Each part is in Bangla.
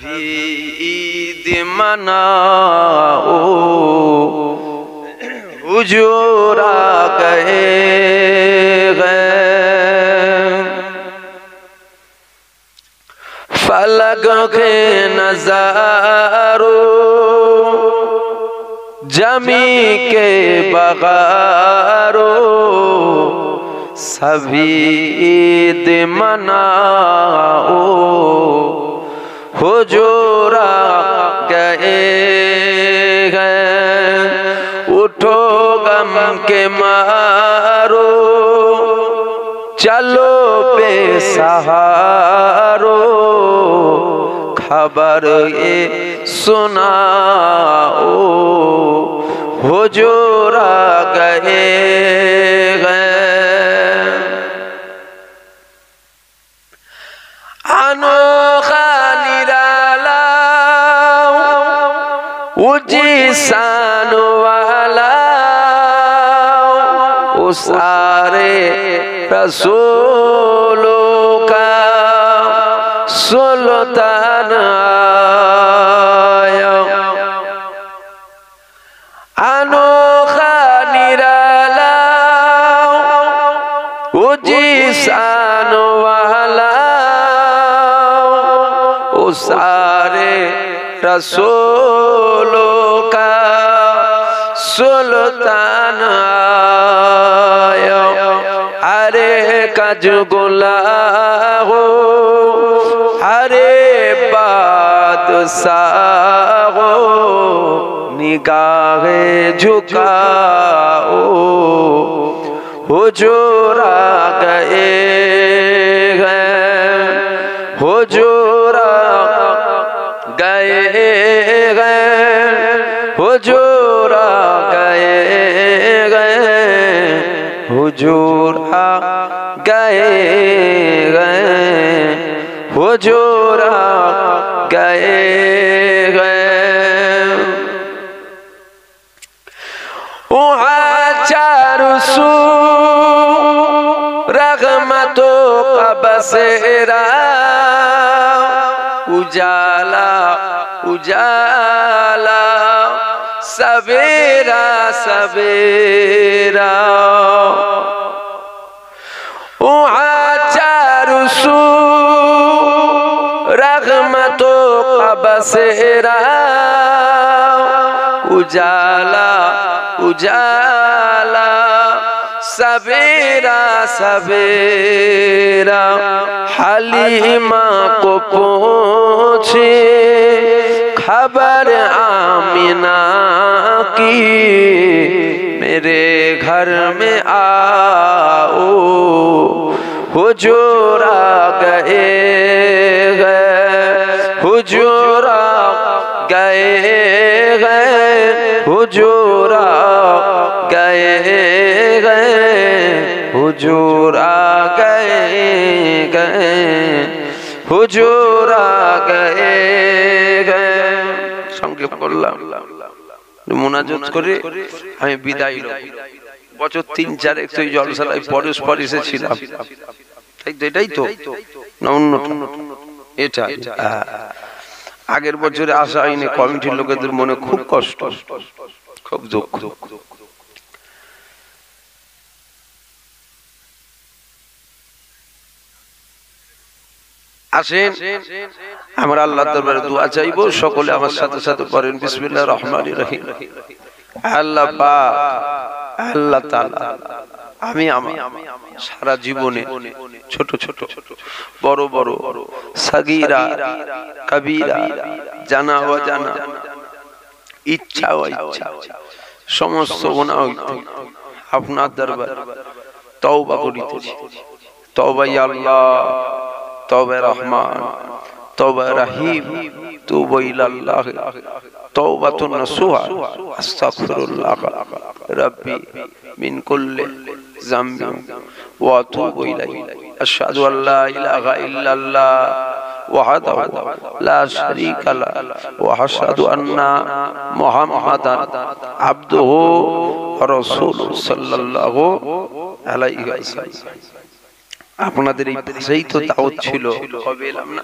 अभी ईद मनाओ हुजूर आ गए फलक के नजारो जमी के बगारो सभी ईद मनाओ हुजूर आ गए हैं। उठो गम के मारो चलो बेसहारो खबर ये सुनाओ हुजूर आ गए हैं। अनोखा निराला ऊंची शान वाला उस सारे रसूलों का सुल्तान आया। अनोखा निराला ऊंची शान वाला उस सारे रसूलों का सुल्तान आया। अरे कजगुला हो अरे बादशाह हो निगाहे झुकाओ हुजूर आ गए हैं। हुजूर आ गए हैं। हुजूर आ गए हैं। हुजूर आ गए हैं। हुजूर आ गए हैं। वहाँ चारों सू रहमतों का बसेरा उजाला उजाला सवेरा सवेरा वहाँ चारों सू रहमतों का बसेरा उजाला उजाला सवेरा सवेरा हलीमा को पूछे खबर आमिना की मेरे घर में आओ हुजूर आ गए हैं। हुजूर आ गए हैं। हुजूर आ गए हैं। हुजूर आ गए हुजूर आ गए हैं। সংক্ষেপ করলাম মুনাজাত করে আমি বিদায় লব। বছর 3-4 একই জলসায় পরস্পর এসেছিলাম, তাই তো এটাই তো না অন্য এটা আগের বছরে আসা হয়নি। কমিটির লোকেদের মনে খুব কষ্ট খুব দুঃখ। আসেন আমরা আল্লাহর দরবারে দোয়া চাইবো। সকলে আমার সাথে সাথে পড়েন বিসমিল্লাহির রহমানির রহিম। আল্লাহ পাক আল্লাহ তাআলা আমি আমার সারা জীবনে ছোট ছোট বড় বড় সাগীরা কবীরা জানা অজানা ইচ্ছা অইচ্ছা সমস্ত গুনাহ হইতে আপনার দরবারে তওবা করিতেছি। তওবা ইয়া আল্লাহ, তওবা রহমান, তওবা রহিম, তুবু ইলাল্লাহ তওবাতুন নসুহা আস্তাগফিরুল্লাহ রাব্বি মিন কুল্লি যামবিন ওয়া আতুবু ইলাইহি। আশহাদু আল্লা ইলাহা ইল্লাল্লাহ ওয়াহদাহু লা শারীকা লাহু ওয়া আশহাদু আন্না মুহাম্মাদান আবদুহু ওয়া রাসূলুহু সাল্লাল্লাহু আলাইহি ওয়াসাল্লাম। আপনাদের এই পাশেই তো দাওয়াত ছিল, কবে এলাম না?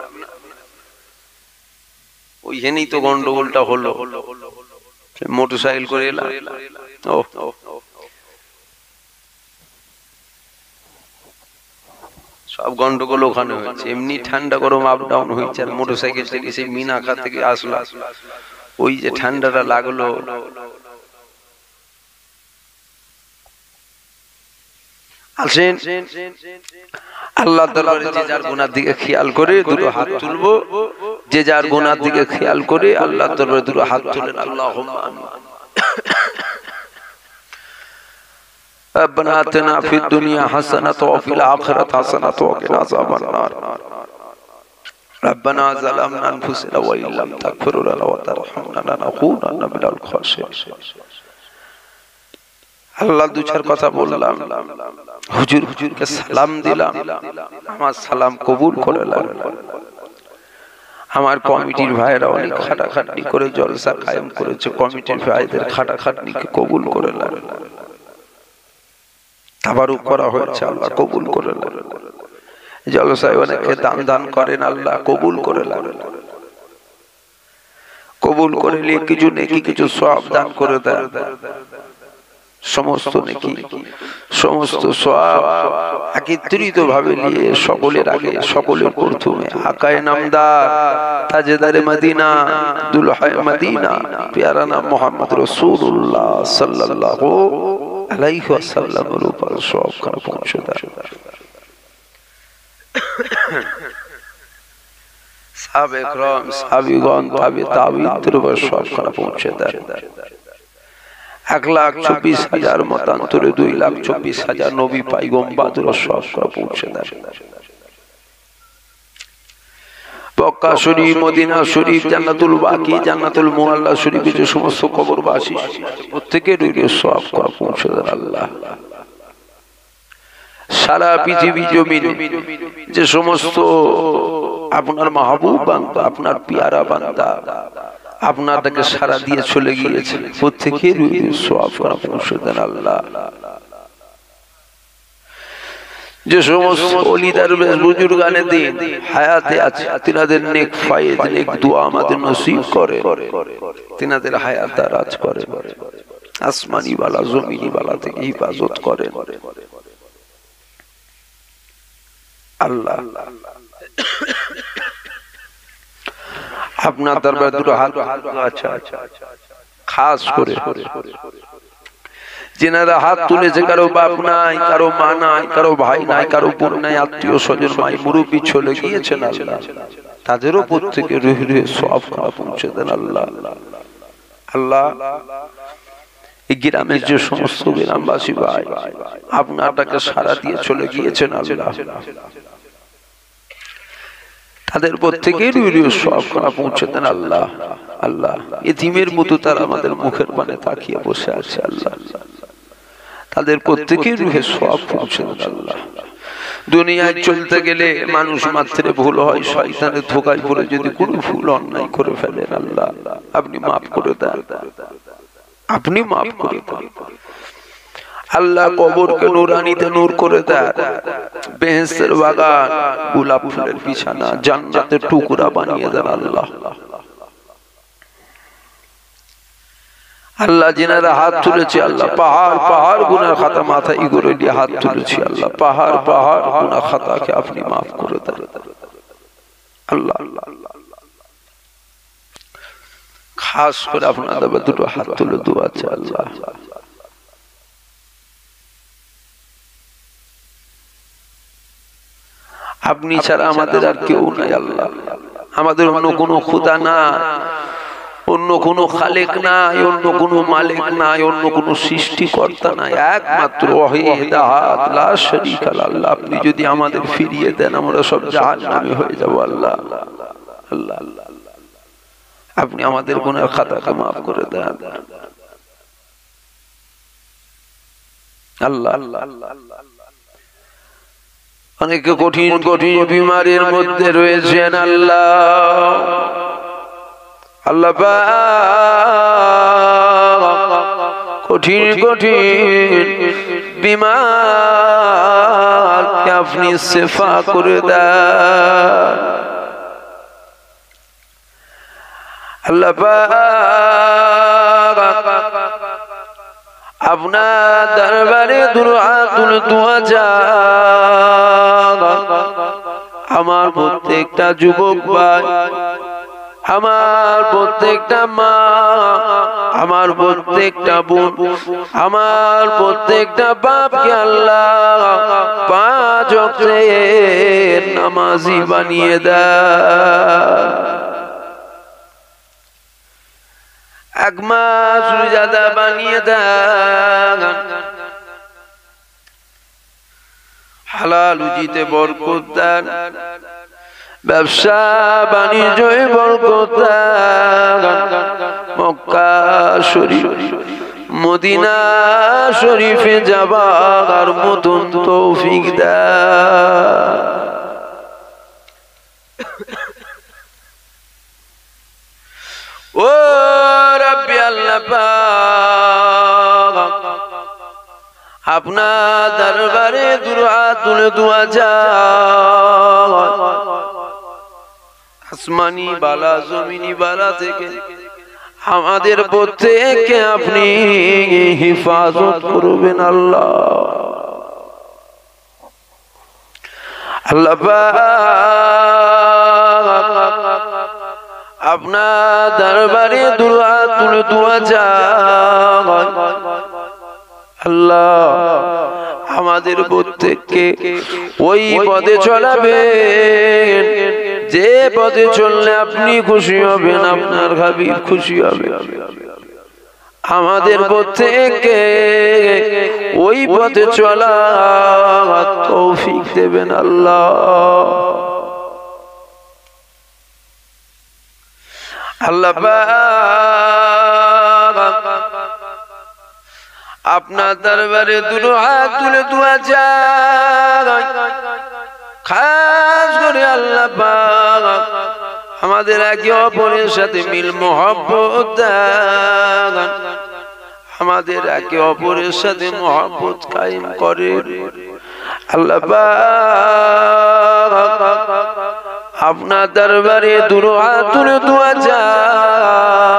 ওইখানেই তো গন্ডগোলটা হলো। মোটরসাইকেল করে এলাম, ও সব গন্ডগোল ওখানে হয়েছে। এমনি ঠান্ডা গরম আপ ডাউন হয়েছে, আর মোটরসাইকেল থেকে সেই মিনাখা থেকে আসলাম, ওই যে ঠান্ডাটা লাগলো। আসেন আল্লাহ দরবারে যে যার গুনার দিকে খেয়াল করে দুটো হাত তুলবো, যে যার গুনার দিকে খেয়াল করে আল্লাহ দরবারে দুটো হাত তুলেন। আল্লাহুম্মা আমিন। ربنا آتنا في الدنيا حسنة وفي الآخرة حسنة وقنا عذاب النار ربنا ظلمنا أنفسنا وإن لم تغفر لنا وترحمنا لنكونن من الخاسرين। আল্লাহ দু চার কথা বললাম, হুজুরকে সালাম দিলাম, আমার সালাম কবুল করে নেন। আমার কমিটির ভাইরা অনেক খাটাখাটনি করে জলসা কায়েম করেছে, কমিটির ভাইদের খাটাখাটনিকে কবুল করে নেন। তাবারুক করা হয়েছে, আল্লাহ কবুল করে নেন। জলসায় অনেকে দান দান করেন, আল্লাহ কবুল করে নেন। কবুল করে নিয়ে কিছু নেকি কিছু সওয়াব দান করে দেন। সমস্ত নেকি সমস্ত সওয়াব একত্রিত ভাবে নিয়ে সকলের আগে সকলের প্রথমে আকায়ে নামদার তাজেদারে মদিনা দুলহায়ে মদিনা প্যারা নাম মুহাম্মদ রাসূলুল্লাহ সাল্লাল্লাহু আলাইহি ওয়াসাল্লামের উপর সওয়াবখানা পৌঁছে দাও। সাহাবে کرام সাহাবীগণ তাবে তাবিঈনদের উপর সওয়াবখানা পৌঁছে দাও। 1,24,000 মতান্তরে 2,24,000 নবী পয়গম্বরদের সওয়াবখানা পৌঁছে দাও। মক্কা শরীফ, মদিনা শরীফ, জান্নাতুল বাকি, জান্নাতুল মুআল্লা শরীফ, যে সমস্ত কবরবাসী প্রত্যেকের সওয়াব করে পৌঁছে দেন আল্লাহ। সারা পৃথিবী জমিনে যে সমস্ত আপনার মাহবুব বান্দা, আপনার পিয়ারা বান্দা আপনাদেরকে সারা দিয়ে চলে গিয়েছে, প্রত্যেকের সওয়াব করে পৌঁছে দেন আল্লাহ। যে সমস্ত ওলি দরবেশ বুজুর্গানে দিন হায়াতে আছে, তিনাদের নেক ফায়েজ নেক দোয়া আমাদের নসিব করে, তিনাদের হায়াত দারাজ করে, আসমানি ওয়ালা জমিনি ওয়ালা থেকে হিফাজত করে আল্লাহ। আপনার দরবারে দুটো হাত আচ্ছা খাস করে যেনারা হাত তুলেছে, কারো বাপ নাই, কারো মা নাই, কারো ভাই নাই, কারো বোন নাই, আত্মীয় স্বজন মাই মুরব্বী চলে গিয়েছেন আল্লাহ, তাদেরও প্রত্যেকে রুহে রুহে সওয়াব পৌঁছে দেন আল্লাহ। আল্লাহ এই গ্রামের যে সমস্ত গ্রামবাসী ভাই আপনারটাকে সারা দিয়ে চলে গিয়েছেন আল্লাহ, তাদের প্রত্যেকের রুহে রুহে সওয়াব পৌঁছে দেন আল্লাহ। আল্লাহ এতিমের মতো তারা আমাদের মুখের পানে তাকিয়ে বসে আছে আল্লাহ, তাদের প্রত্যেকের রুহে সওয়াব পৌঁছে দেন আল্লাহ। দুনিয়ায় চলতে গেলে মানুষ মাত্রে ভুল হয়, শয়তানের ধোঁকায় পড়ে যদি কোনো ভুল অন্যায় করে ফেলেন আল্লাহ আপনি মাফ করে দেন, আপনি মাফ করে দেন আল্লাহ। কবরকে নূরানিতে নূর করে দেন, বেহেশতের বাগান, গোলাপ ফুলের বিছানা, জান্নাতের টুকরা বানিয়ে দেন আল্লাহ। আল্লাহ যেনারা হাত তুলেছে আল্লাহ, পাহাড় পাহাড় গুনার খাতা মাথায় করে দিয়ে হাত তুলেছি আল্লাহ, পাহাড় পাহাড় গুনাহ খাতাকে আপনি মাফ করে দেন আল্লাহ। খাস করে আপনাদের দুটো হাত তুলে দোয়া আছে আল্লাহ। আপনি ছাড়া আমাদের আর কেউ নাই আল্লাহ, আমাদের অন্য কোনো খোদা না, অন্য কোনো খালেক নাই, অন্য কোনো মালিক নাই, অন্য কোনো সৃষ্টিকর্তা নাই, একমাত্র ওয়াহিদ আহাদ লা শারীকা লাহু আল্লাহ। আপনি যদি আমাদের ফিরিয়ে দেন আমরা সব জাহান্নামী হয়ে যাব আল্লাহ। আল্লাহ আপনি আমাদের গুনাহ খাতাকে maaf করে দেন আল্লাহ। অনেকে কঠিন কঠিন বিমারির মধ্যে রয়েছেন আল্লাহ, আল্লাহ কঠিন কঠিন বিমারকে আপনি শিফা করে দেন। আল্লাহ পাক আপনার দরবারে দুরআতুল দুআ চাই। আমার প্রত্যেকটা যুবক ভাই, আমার প্রত্যেকটা মা, আমার প্রত্যেকটা বোন, আমার প্রত্যেকটা বাপকে আল্লাহ 5 ওয়াক্তের নামাজি বানিয়ে দেয়। 1 মাস রোজাদা বানিয়ে দেন। হালাল রুজিতে বরকত দেন, ব্যবসা বাণিজ্যে বরকত দেন। মক্কা শরীফ মদিনা শরীফে যাবার মতন তৌফিক দেন। ও রব্বি আল্লাহ পাক আপনার দরবারে দুরআতুল দুআ চাই। আসমানি বালা জমিনি বালা থেকে আমাদের প্রত্যেককে আপনি হিফাজত করবেন আল্লাহ। আল্লাহ পাক আপনার দরবারে দুরআতুল দুআ চাই। আল্লাহ আমাদের প্রত্যেককে ওই পথে চলাবেন যে পথে চললে আপনি খুশি হবেন, আপনার হাবিব খুশি হবে। আমাদের প্রত্যেককে ওই পথে চলার তৌফিক দেবেন আল্লাহ। আল্লাহ পাক আপনার দরবারে দুটো হাত তুলে দুআ চাই। খাস করে আল্লাহ পাক আমাদের একে অপরের সাথে মিল মহব্বত দেন, আমাদের একে অপরের সাথে মহব্বত কায়েম করেন। আল্লাহ পাক আপনার দরবারে দুটো হাত তুলে দুআ চাই।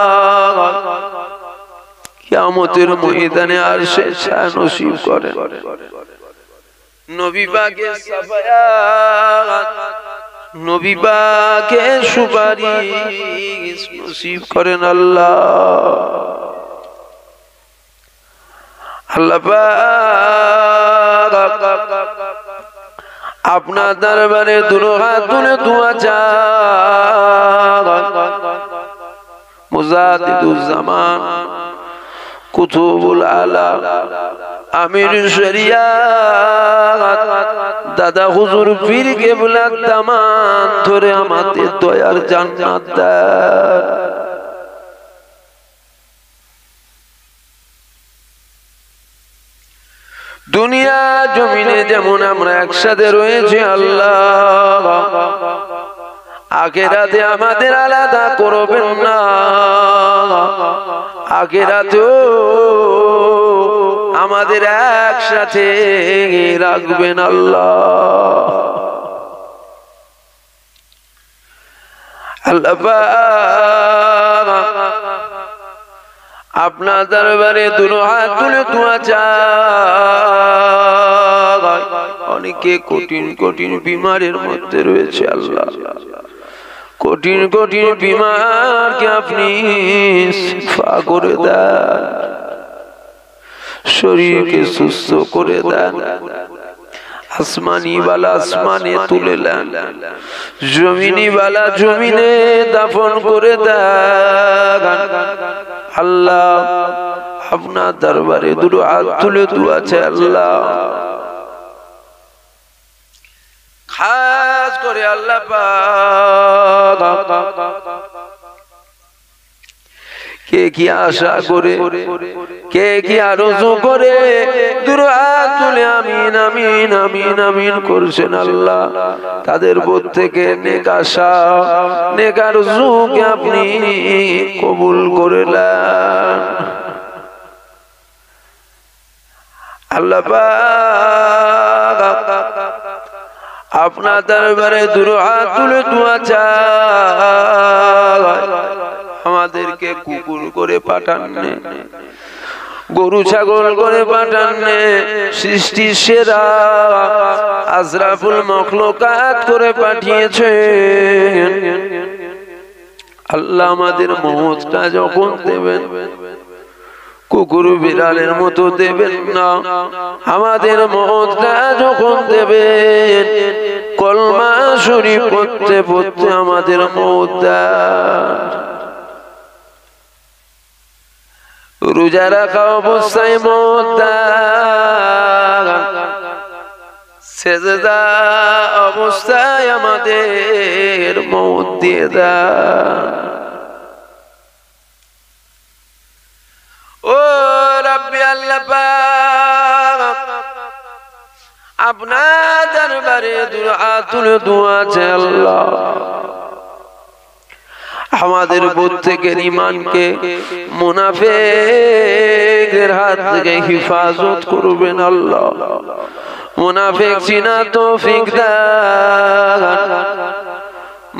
কিয়ামতের ময়দানে আরশে শান নসিব করেন। নবী পাকের শাফায়াত, নবী পাকের সুপারিশ নসিব করেন আল্লাহ। আল্লাহ পাক আপনার দরবারে দুটো হাত তুলে দুআ চাই। মুজাদ্দিদুজ জামান কুতুবুল আলাম আমির শরিয়াত দাদা হুজুর পীর কেবলা তামান ধরে আমাদের দয়ার জান্নাত দেন। দুনিয়া জমিনে যেমন আমরা একসাথে রয়েছি আল্লাহ, আখিরাতে আমাদের আলাদা করবেন না। আখিরাতেও আমাদের একসাথে রাখবেন আল্লাহ। আল্লাহ পাক আপনার দরবারে দুটো হাত তুলে দুআ চাই। অনেকে কঠিন কঠিন বিমারের মধ্যে রয়েছে আল্লাহ, কঠিন কঠিন বিমারকে আপনি শিফা করে দেন, শরীরকে সুস্থ করে দেন। আসমানি বালা আসমানে তুলে দেন, জমিনি বালা জমিনে দাফন করে দেন। আল্লাহ আপনার দরবারে দুটো হাত তুলে দুআ চাই আল্লাহ। খাস করে আল্লাহ পাক কে কি আশা করে, কে কি আরজু করে দুটো হাত তুলে আমিন আমিন আমিন আমিন করছেন আল্লাহ। তাদের প্রত্যেকে নেক আশা নেক আরজুকে আপনি কবুল করে নেন। আল্লাহ পাক আপনার দরবারে দুটো হাত তুলে দুআ চাই। আমাদেরকে কুকুর করে পাঠাননি, গরু ছাগল করে পাঠাননি, সৃষ্টির সেরা আশরাফুল মখলুকাত করে পাঠিয়েছেন। আল্লাহ আমাদের মওতটা যখন দেবেন কুকুর বিড়ালের মতো দেবেন না, আমাদের মওতটা যখন দেবেন কলমা শরীফ পড়তে পড়তে আমাদের মওতটা, রোজা রাখা অবস্থায় মওতটা, সেজদা অবস্থায় আমাদের মওত দিয়ে দেন। ও রব্বি আল্লাহ পাক, আপনার দরবারে দুআতুল দোয়া চাই আল্লাহ, আমাদের প্রত্যেকের ঈমানকে মুনাফিকদের হাত থেকে হেফাজত করবেন আল্লাহ। মুনাফিক চিনা তৌফিক দান,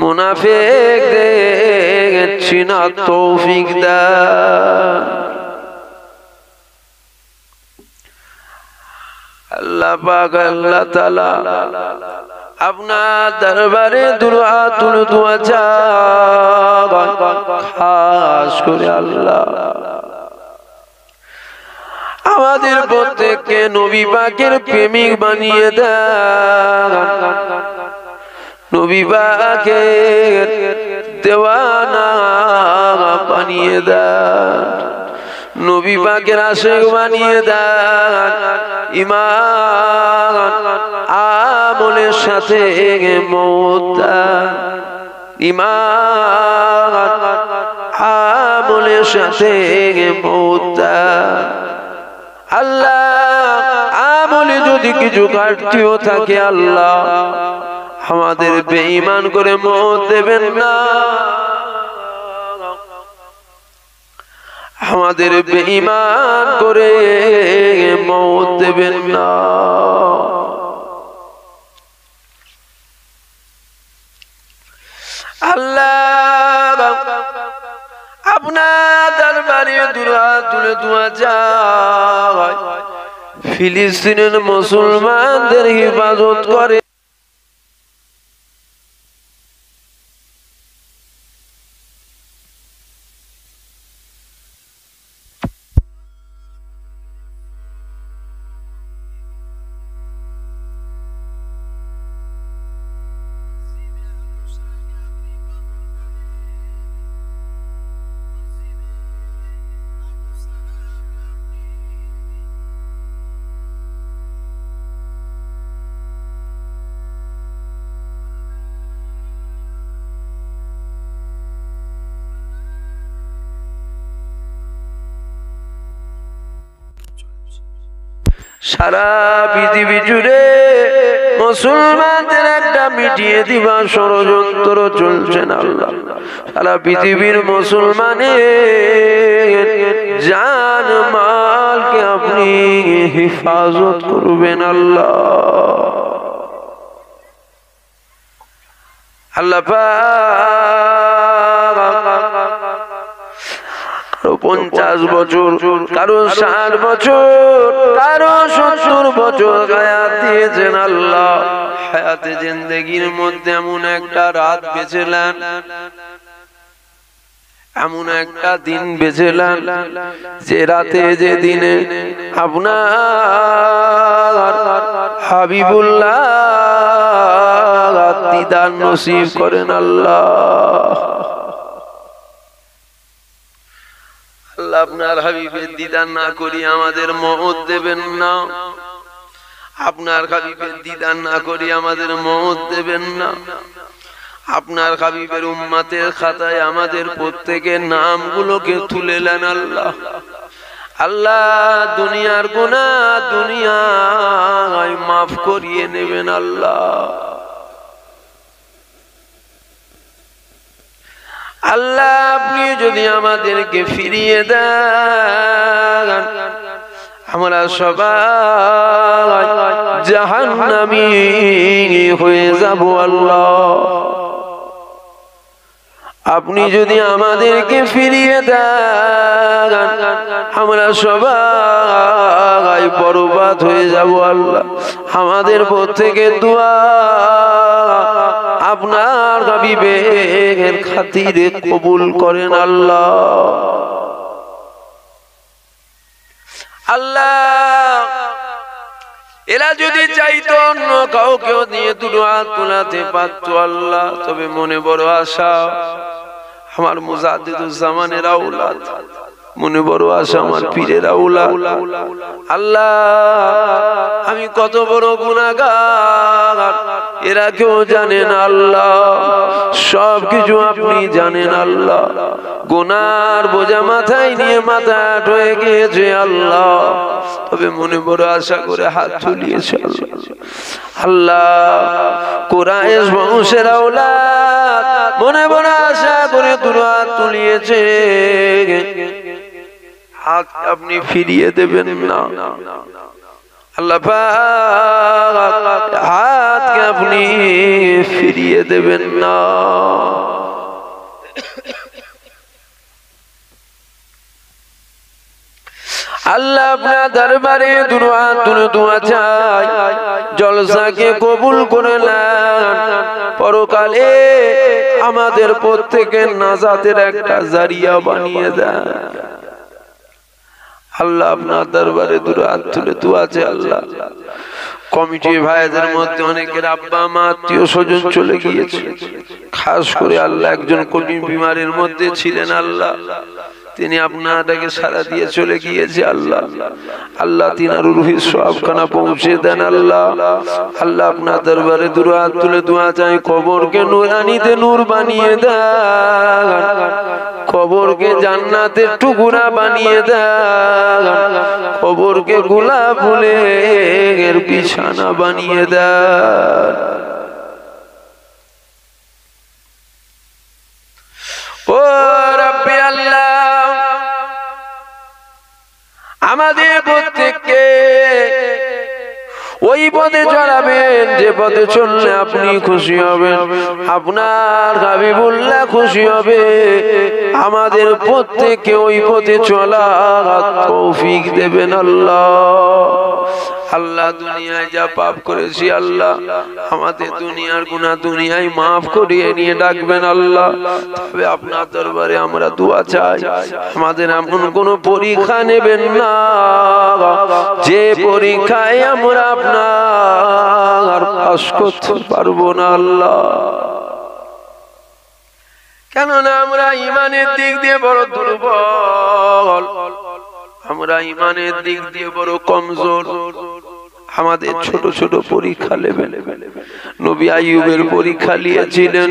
মুনাফিকদের চিনা তৌফিক দান। আল্লাহ পাক আল্লাহ তাআলা আপনার দরবারে দুআতুল দোয়া চাই, খাস করে আল্লাহ আমাদের প্রত্যেককে নবী পাকের প্রেমিক বানিয়ে দেন, নবী পাকের দেওয়ানা বানিয়ে দেন, নবী পাকের আশিক বানিয়ে দেন। ঈমান আমলের সাথে মওত দেন, ঈমান আমলের সাথে মওত দেন। আল্লাহ আমলে যদি কিছু ঘাটতিও থাকে আল্লাহ আমাদের বেঈমান করে মওত দেবেন না, আমাদের বেঈমান করে মওত দেবেন না। আল্লাহ আপনার দরবারে দুআতুল দোয়া চাই, ফিলিস্তিনের মুসলমানদের হেফাজত করে। সারা পৃথিবী জুড়ে মুসলমানদের একটা মিটিয়ে দিবা ষড়যন্ত্র চলছে না আল্লাহ। সারা পৃথিবীর মুসলমানের জান মালকে আপনি হেফাজত করবেন আল্লাহ। আল্লাহ কারো 50 বছর, কারো 60 বছর, কারো 70 বছর হায়াত দিয়েছেন আল্লাহ। হায়াতে জিন্দেগির মধ্যে এমন একটা রাত বেঁচেলেন, এমন একটা দিন বেঁচেলেন যে রাতে যে দিনে আপনার হাবিবুল্লাহ দিদার নসিব করেন আল্লাহ। আল্লাহ আপনার হাবিবের দিদার না করি আমাদের মওত দেবেন না, আপনার হাবিবের দিদার না করি আমাদের মওত দেবেন না। আপনার হাবিবের উম্মতের খাতায় আমাদের প্রত্যেকের নামগুলোকে তুলে নেন আল্লাহ। আল্লাহ দুনিয়ার গুনাহ দুনিয়ায় মাফ করিয়ে নেবেন আল্লাহ। আল্লাহ আপনি যদি আমাদেরকে ফিরিয়ে দেন আমরা সবাই জাহান্নামী হয়ে যাব আল্লাহ। আপনি যদি আমাদেরকে ফিরিয়ে দেন আমরা সবাই বরবাদ হয়ে যাব আল্লাহ। আমাদের প্রত্যেকে দোয়া আপনার হাবিবের খাতিরে কবুল করেন আল্লাহ। আল্লাহ এরা যদি চাইতো অন্য কাউকেও দিয়ে দুটো হাত তোলাতে পারত আল্লাহ, তবে মনে বড় আশা আমার মুজাদ্দিদুজ্জামানের আওলাদ, মনে বড় আশা আমার পীরের আওলাদ। আল্লাহ আমি কত বড় গুনাহগার এরা কেউ জানেন আল্লাহ, সব কিছু আপনি জানেন আল্লাহ। গুনার বোঝা মাথায় নিয়ে মাথা হয়ে গিয়েছে আল্লাহ, তবে মনে বড় আশা করে হাত তুলিয়েছে আল্লাহ। আল্লাহ কুরাইশ বংশের আওলাদ মনে বড় আশা করে দুটো হাত তুলিয়েছে, হাত আপনি ফিরিয়ে দেবেন না আল্লাহ পাক, হাতকে আপনি ফিরিয়ে দেবেন না। আল্লাহ আপনার দরবারে দুটো হাত তুলে দোয়া চাই, জলসাকে কবুল করে নেন, পরকালে আমাদের প্রত্যেকের নাজাতের একটা জারিয়া বানিয়ে দেন আল্লাহ। আপনার দরবারে দুটো হাত তুলে দোয়া চাই আল্লাহ। কমিটি ভাইদের মধ্যে অনেকের আব্বা মা আত্মীয় স্বজন চলে গিয়েছে, খাস করে আল্লাহ একজন কঠিন বিমারের মধ্যে ছিলেন আল্লাহ, তিনি আপনাকে সারা দিয়ে চলে গিয়েছে আল্লাহ। আল্লাহ তিনার রুহির সওয়াবখানা পৌঁছে দেন আল্লাহ। আল্লাহ আপনার দরবারে দুটো হাত তুলে দোয়া চাই, কবরকে নূরানিতে নূর বানিয়ে দেন, কবরকে জান্নাতের টুকরা বানিয়ে দেন, কবরকে গোলাপ ফুলের বিছানা বানিয়ে দেন। ও রাব্বি আল্লাহ আমাদের প্রত্যেককে ওই পথে চলাবেন যে পথে চললে আপনি খুশি হবেন, আপনার হাবিবুল্লাহ খুশি হবে। আমাদের প্রত্যেককে ওই পথে চলার তৌফিক দেবেন আল্লাহ। আল্লাহ দুনিয়ায় যা পাপ করেছি আল্লাহ আমাদের দুনিয়ার গুনাহ দুনিয়ায় মাফ করিয়ে নিয়ে ডাকবেন আল্লাহ। তবে আপনার দরবারে আমরা দোয়া চাই, আমাদের এমন কোন পরীক্ষা নেবেন না যে পরীক্ষায় আমরা আপনার পাস করতে পারবো না আল্লাহ। কেননা আমরা ইমানের দিক দিয়ে বড় দুর্বল, আমরা ইমানের দিক দিয়ে বড় কমজোর। আমাদের ছোট ছোট পরীক্ষা নেবেন। নবী আইয়ুবের পরীক্ষা নিয়েছিলেন,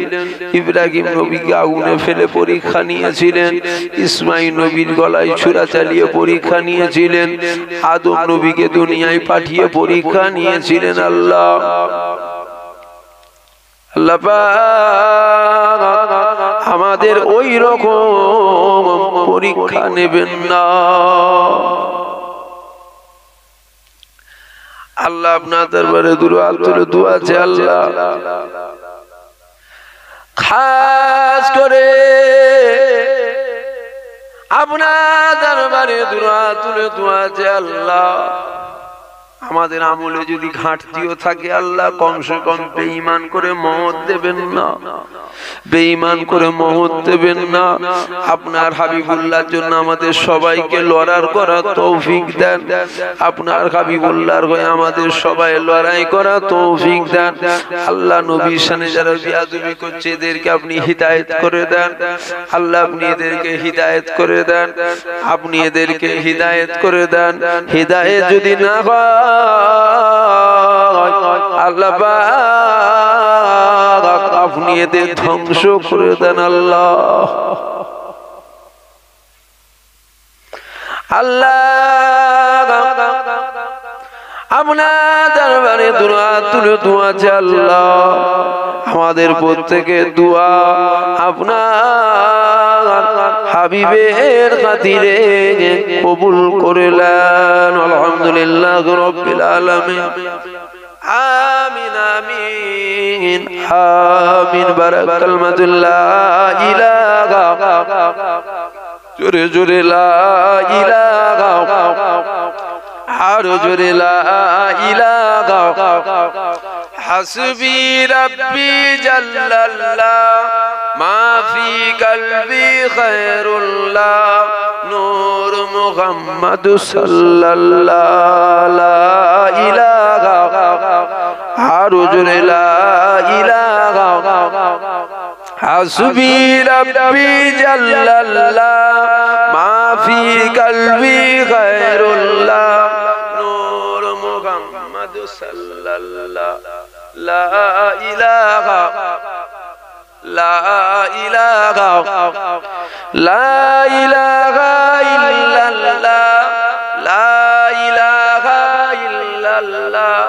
ইব্রাহিম নবীকে আগুনে ফেলে পরীক্ষা নিয়েছিলেন, ইসমাইল নবীর গলায় ছুরা চালিয়ে পরীক্ষা নিয়েছিলেন, আদম নবীকে দুনিয়ায় পাঠিয়ে পরীক্ষা নিয়েছিলেন আল্লাহ। আল্লাহ পাক আমাদের ওই রকম পরীক্ষা নেবেন না আল্লাহ। আপনার দরবারে দুটো হাত তুলে দোয়া চাই আল্লাহ, খাস করে আপনার দরবারে দুটো হাত তুলে দোয়া চাই আল্লাহ। আমাদের আমলে যদি ঘাটতিও থাকে আল্লাহ কমসে কম বেঈমান করে মওত দেবেন না, বেঈমান করে মওত দেবেন না। আপনার হাবিবুল্লাহর জন্য আমাদের সবাইকে লড়ার করার তৌফিক দেন, আপনার হাবিবুল্লাহর হয়ে আমাদের সবাই লড়াই করা তৌফিক দেন আল্লাহ। নবীর শানে যারা বিয়াদবি করছে এদেরকে আপনি হিদায়াত করে দেন আল্লাহ, আপনি এদেরকে হিদায়াত করে দেন, আপনি এদেরকে হিদায়াত করে দেন। হিদায়াত যদি না হয় আল্লাহ পাক আপনি এদের ধ্বংস করে দেন আল্লাহ। আল্লাহ আপনার দরবারে দোয়া তুলে দোয়া চাই আল্লাহ। আমাদের প্রত্যেকের দোয়া আপনার হাবিবের খাতিরে কবুল করলেন। আলহামদুলিল্লাহ রাব্বিল আলামিন। آمين آمين آمين بارك كلمة لا إله جر جر لا إله حر جر لا إله حسبي ربي جل الله ما في قلبي خير الله نور محمد صلى الله لا إله حرجر لا إله حسبي ربي جل الله ما في قلبي خير الله نور محمد صلى الله لا إله لا إله لا إله إلا الله لا إله إلا الله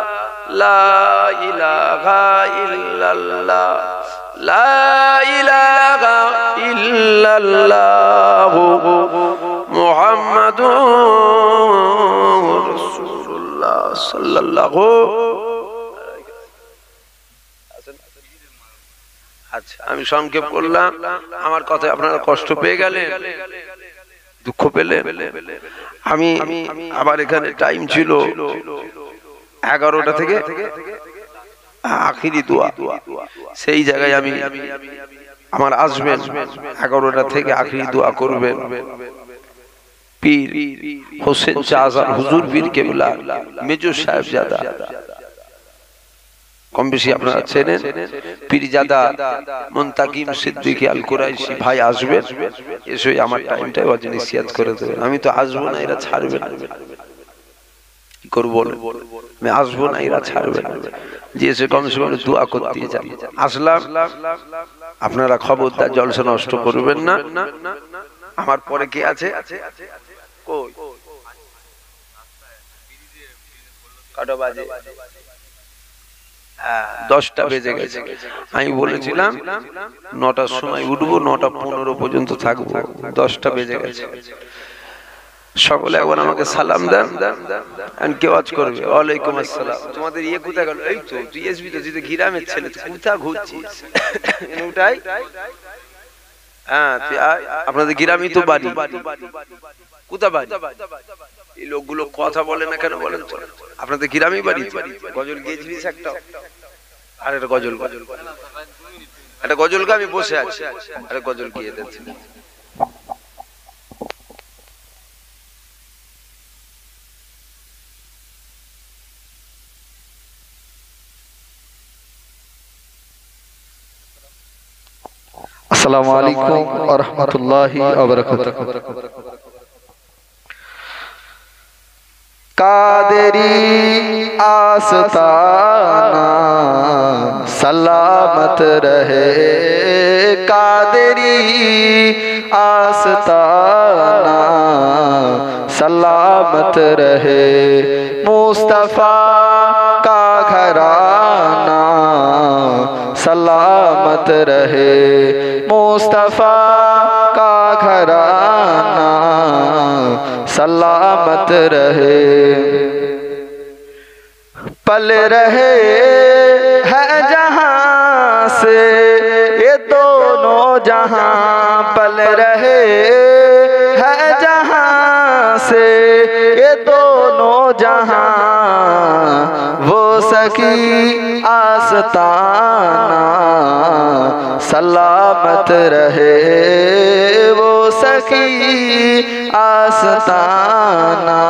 لا إله إلا الله لا إله إلا الله محمد رسول الله صلى الله আচ্ছা আমি সংক্ষেপ করলাম আমার কথায় আপনারা কষ্ট পেয়ে গেলেন দুঃখ পেলেন আমি আবার এখানে টাইম ছিল 11টা থেকে আখিরি দোয়া সেই জায়গায় আমি আমার আসবেন 11টা থেকে আখিরি দোয়া করবেন পীর হোসেন শাহজান হুজুর পীর কেবলা মেজর সাহেবজাদা কম বেশি আপনারা চেনেন পীরজাদা মুনতাকিম সিদ্দিকী আল কুরাইশি ভাই আসবেন এসে আমার টাইমটা ওয়াজিনিসিয়াত করে দেবেন আমি তো আসবো না এরা ছাড়বে না কি করব আমি আসবো না এরা ছাড়বে না যে এসে কমসে কম দোয়া করতে যান আসলাম আপনারা খবরদার জলসা নষ্ট করবেন না আমার পরে কে আছে কই কত বাজে 10টা বেজে গেছে আমি বলেছিলাম 9টার সময় উঠবো 9:15 পর্যন্ত থাকবো 10টা বেজে গেছে সকলে একবার আমাকে সালাম দেন আর কে ওয়াজ করবে ওয়ালাইকুম আসসালাম তোমাদের ইয়ে কোথায় গেল এই তো টিএসবি তো যেটা গ্রামের ছেলে কোথা ঘুরছিস এটাই হ্যাঁ আপনাদের গ্রামই তো বাড়ি কোথা বাড়ি এই লোকগুলো কথা বলে না কেন বলেন তো আপনাদের গ্রামই বাড়ি গজল গেয়েছিস একটা আর একটা গজল একটা গজল গা আমি বসে আছি আরে গজল গিয়ে দিচ্ছি আসসালামু আলাইকুম ওয়া রাহমাতুল্লাহি ওয়া বারাকাতুহু কাদেরি आस्ताना सलामत रहे कादेरी आस्ताना सलामत रहे मुस्तफा का घराना सलामत रहे मुस्तफा का घराना सलामत रहे पल रहे है जहां से ये दोनों जहां पल रहे है जहां से ये दोनों जहां वो सकी आस्ताना सलामत रहे वो सकी आस्ताना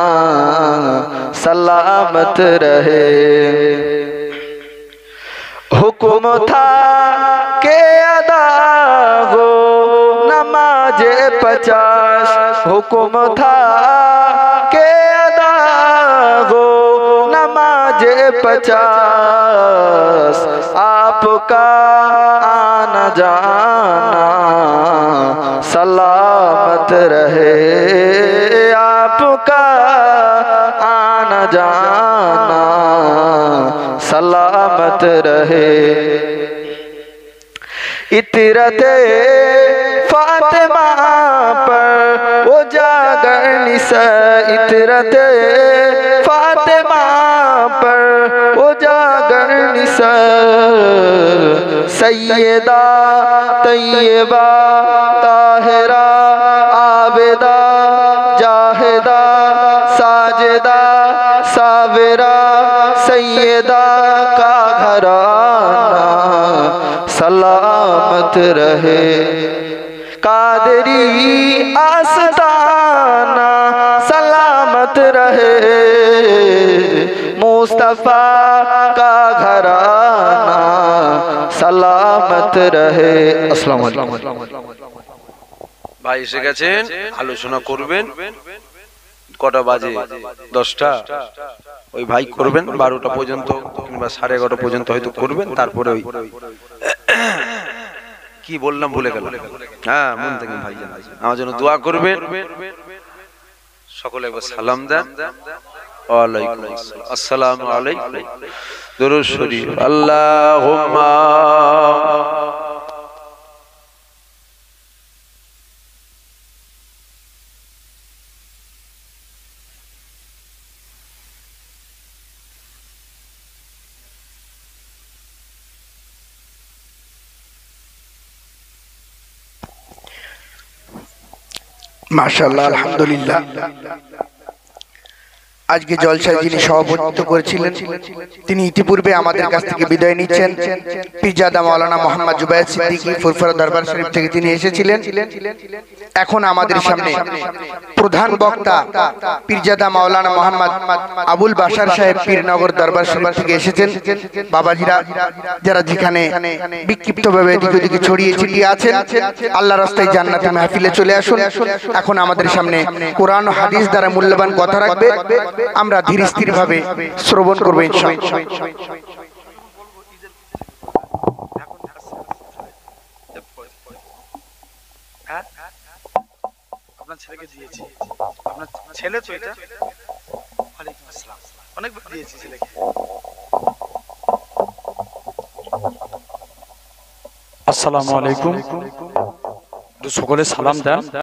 सलामत रहे हुक्म था के अदा हो नमाज 50 हुक्म था के अदा हो नमाज 50 आपका आना जाना सलामत रहे आपका आना जाना सलामत रहे इतरते फातिमा पर वो जागर निसा इतरते फातिमा पर वो जागर सर सैयदा तैयबा ताहिरा आबिदा जाहिदा साजिदा साविरा सैयदा का घराना सलामत रहे। कादरी आस्ताना सलामत रहे। मुस्तफा का घराना सलामत रहे। अस्सलामु अलैकुम। ভাই এসে গেছেন, আলোচনা করবেন। কটা বাজে? 10টা। ওই ভাই করবেন 12টা পর্যন্ত কিংবা 11:30 পর্যন্ত হয়তো করবেন। তারপরে ওই কি বললাম ভুলে গেলাম। হ্যাঁ, মন থেকে ভাই জানাই আমার জন্য দোয়া করবেন। সকলে একবার সালাম দেন। ওয়ালাইকুম আসসালাম। আসসালামু আলাইকুম। দরুদ শরীফ। আল্লাহুম্মা মাশাআল্লাহ, আলহামদুলিল্লাহ। আজকে জলসায় যিনি সভাপতিত্ব করেছিলেন তিনি ইতিপূর্বে আমাদের কাছ থেকে বিদায় নিচ্ছেন। পীরজাদা মাওলানা মোহাম্মদ জুবায়ের সিদ্দিকী ফুরফুরা দরবার শরীফ থেকে তিনি এসেছিলেন। এখন আমাদের সামনে প্রধান বক্তা পীরজাদা মাওলানা মোহাম্মদ আবুল বাশার সাহেব পীরনগর দরবার শরীফ থেকে এসেছেন। বাবাজিরা যারা যেখানে বিক্ষিপ্তভাবে এদিক ওদিকে ছড়িয়ে ছিটিয়ে আছেন, আল্লাহর রাস্তায় জান্নাতে মাহফিলে চলে আসুন। এখন আমাদের সামনে কোরআন ও হাদিস দ্বারা মূল্যবান কথা রাখবে, আমরা ধীর স্থির ভাবে শ্রবণ করবো ইনশাআল্লাহ। আপনার ছেলেকে দিয়েছি, আপনার ছেলে তো এটা। ওয়ালাইকুম আসসালাম। অনেকবার দিয়েছি ছেলেকে। আসসালামু আলাইকুম। সকলে সালাম দেন।